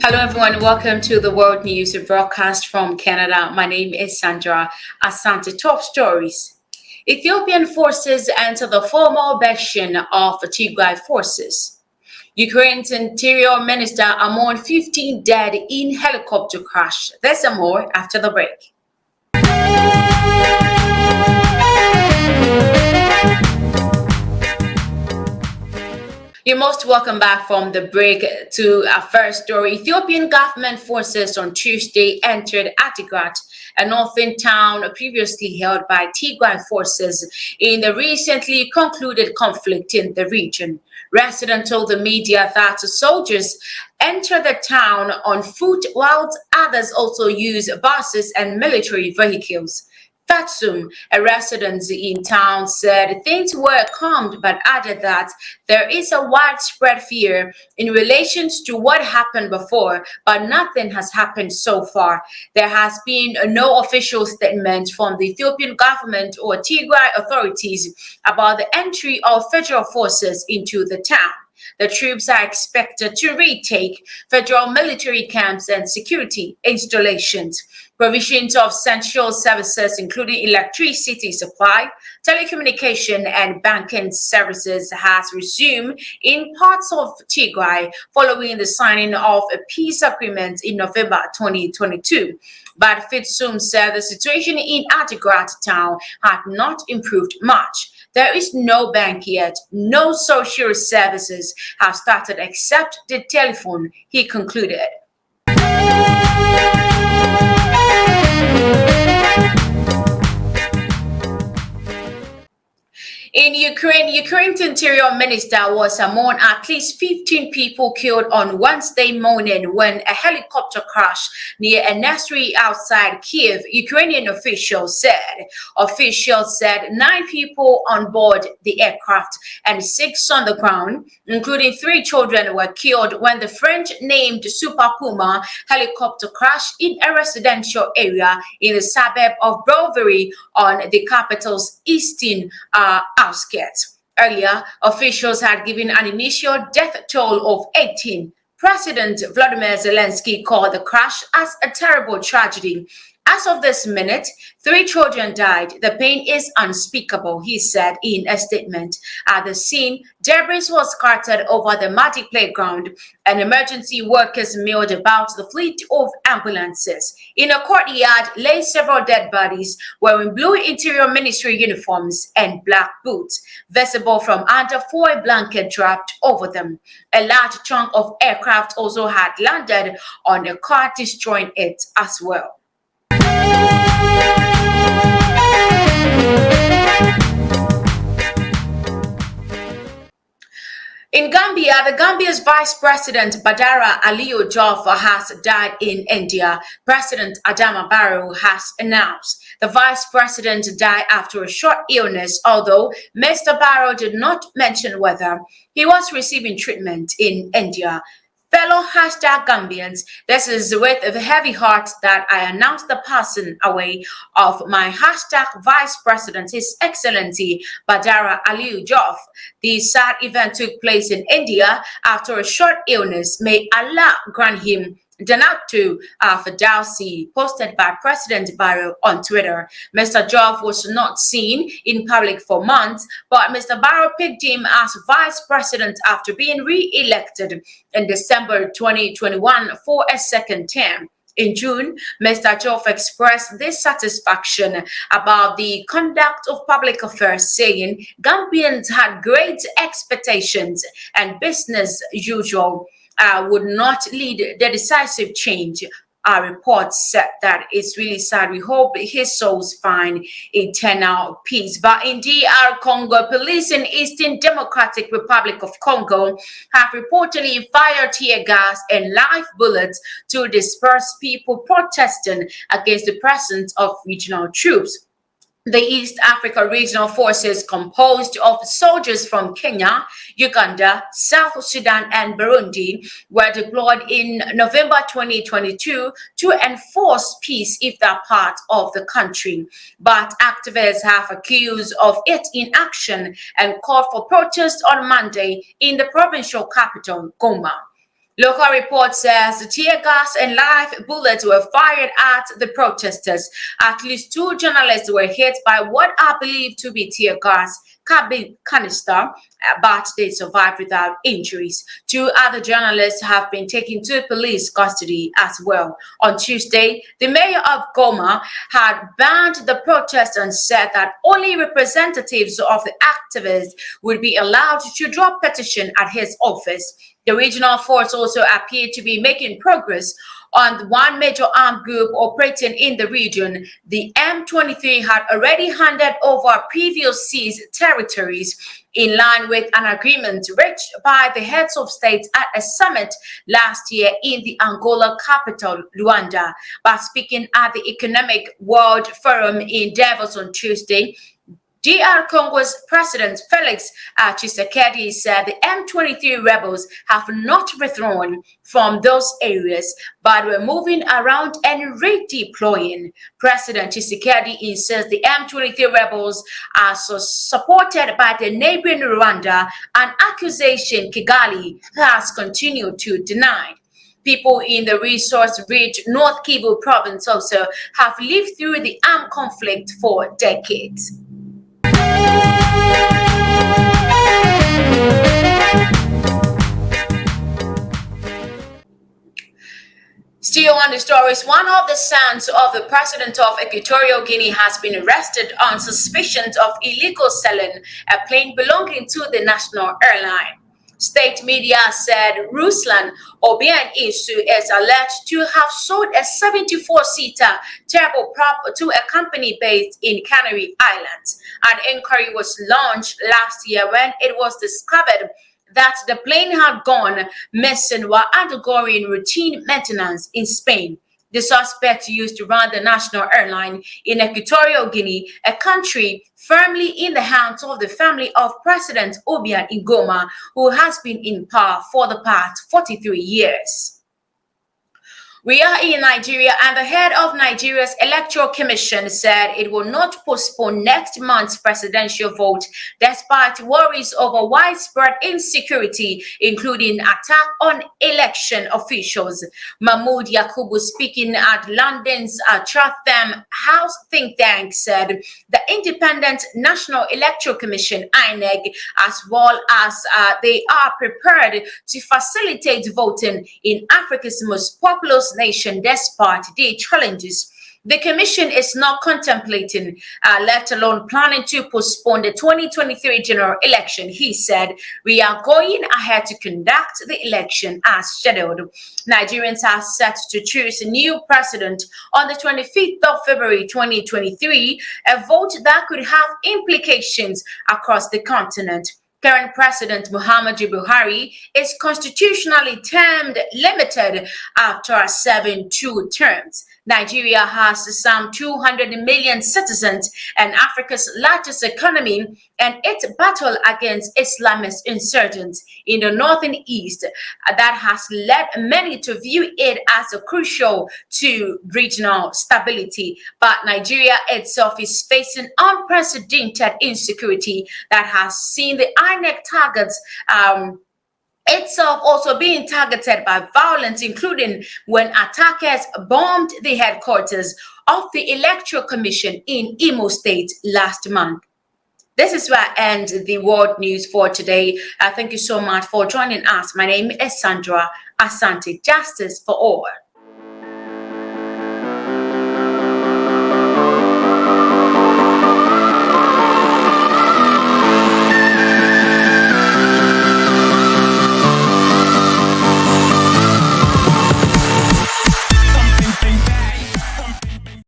Hello everyone, welcome to the World News broadcast from Canada. My name is Sandra Asante. Top stories. Ethiopian forces enter the formal bastion of Tigray forces. Ukraine's interior minister among 15 dead in helicopter crash. There's some more after the break. You're most welcome back from the break to our first story. Ethiopian government forces on Tuesday entered Tigray, a northern town previously held by Tigray forces in the recently concluded conflict in the region. Residents told the media that soldiers enter the town on foot while others also use buses and military vehicles. Fatsum, a resident in town, said things were calmed but added that there is a widespread fear in relation to what happened before, but nothing has happened so far. There has been no official statement from the Ethiopian government or Tigray authorities about the entry of federal forces into the town. The troops are expected to retake federal military camps and security installations. Provisions of essential services, including electricity supply, telecommunication, and banking services, has resumed in parts of Tigray following the signing of a peace agreement in November 2022. But Fitsum said the situation in Tigray town had not improved much. There is no bank yet. No social services have started except the telephone, he concluded. In Ukraine's interior minister was among at least 15 people killed on Wednesday morning when a helicopter crashed near a nursery outside Kiev, Ukrainian officials said. Officials said 9 people on board the aircraft and 6 on the ground, including 3 children, were killed when the French-named Super Puma helicopter crashed in a residential area in the suburb of Brovary on the capital's eastern outskirts. Earlier, officials had given an initial death toll of 18. President Volodymyr Zelensky called the crash as a terrible tragedy. As of this minute, 3 children died. The pain is unspeakable, he said in a statement. At the scene, debris was scattered over the muddy playground, and emergency workers milled about the fleet of ambulances. In a courtyard lay several dead bodies wearing blue interior ministry uniforms and black boots, visible from under for a blanket draped over them. A large chunk of aircraft also had landed on a car, destroying it as well. In Gambia, the Gambia's Vice President Badara Aliyu Joffa has died in India. President Adama Barrow has announced. The Vice President died after a short illness, although Mr. Barrow did not mention whether he was receiving treatment in India. Fellow #Gambians, this is with a heavy heart that I announce the passing away of my #Vice President, His Excellency Badara Aliyu Joffa. The sad event took place in India after a short illness. May Allah grant him Danaktu Fadausi, posted by President Barrow on Twitter. Mr. Joffa was not seen in public for months, but Mr. Barrow picked him as vice president after being re-elected in December 2021 for a second term. In June, Mr. Joffa expressed dissatisfaction about the conduct of public affairs, saying Gambians had great expectations and business usual would not lead the decisive change reports that it's really sad. We hope his souls find eternal peace. But in DR Congo, police in Eastern Democratic Republic of Congo have reportedly fired tear gas and live bullets to disperse people protesting against the presence of regional troops. The East Africa Regional Forces, composed of soldiers from Kenya, Uganda, South Sudan, and Burundi, were deployed in November 2022 to enforce peace in that part of the country. But activists have accused of its inaction and called for protests on Monday in the provincial capital, Goma. Local report says the tear gas and live bullets were fired at the protesters. At least 2 journalists were hit by what are believed to be tear gas canister, but they survived without injuries. 2 other journalists have been taken to police custody as well. On Tuesday, the mayor of Goma had banned the protest and said that only representatives of the activists would be allowed to draw petition at his office. The regional force also appeared to be making progress on one major armed group operating in the region. The M23 had already handed over previous seized territories in line with an agreement reached by the heads of state at a summit last year in the Angola capital, Luanda. But speaking at the Economic World Forum in Davos on Tuesday, DR Congo's President Felix Tshisekedi said the M23 rebels have not withdrawn from those areas, but were moving around and redeploying. President Tshisekedi insists the M23 rebels are supported by the neighboring Rwanda, an accusation Kigali has continued to deny. People in the resource-rich North Kivu province also have lived through the armed conflict for decades. Still on the stories, one of the sons of the president of Equatorial Guinea has been arrested on suspicions of illegal selling a plane belonging to the national airline. State media said Ruslan Obiang Isu is alleged to have sold a 74-seater turboprop to a company based in Canary Islands. An inquiry was launched last year when it was discovered that the plane had gone missing while undergoing routine maintenance in Spain. The suspect used to run the national airline in Equatorial Guinea, a country firmly in the hands of the family of President Obiang Ngoma, who has been in power for the past 43 years. We are in Nigeria, and the head of Nigeria's Electoral Commission said it will not postpone next month's presidential vote despite worries over widespread insecurity, including attack on election officials. Mahmoud Yakubu, speaking at London's Chatham House think tank, said the Independent National Electoral Commission, INEC, as well as they are prepared to facilitate voting in Africa's most populous nation despite the challenges. The commission is not contemplating, let alone planning to postpone the 2023 general election. He said, "We are going ahead to conduct the election as scheduled." Nigerians are set to choose a new president on the 25th of February 2023, a vote that could have implications across the continent. Current President Muhammadu Buhari is constitutionally termed limited after serving 2 terms. Nigeria has some 200 million citizens and Africa's largest economy, and its battle against Islamist insurgents in the northern east that has led many to view it as crucial to regional stability. But Nigeria itself is facing unprecedented insecurity that has seen the INEC targets itself also being targeted by violence, including when attackers bombed the headquarters of the Electoral Commission in Imo State last month. This is where I end the world news for today. Thank you so much for joining us. My name is Sandra Asante. Justice for all.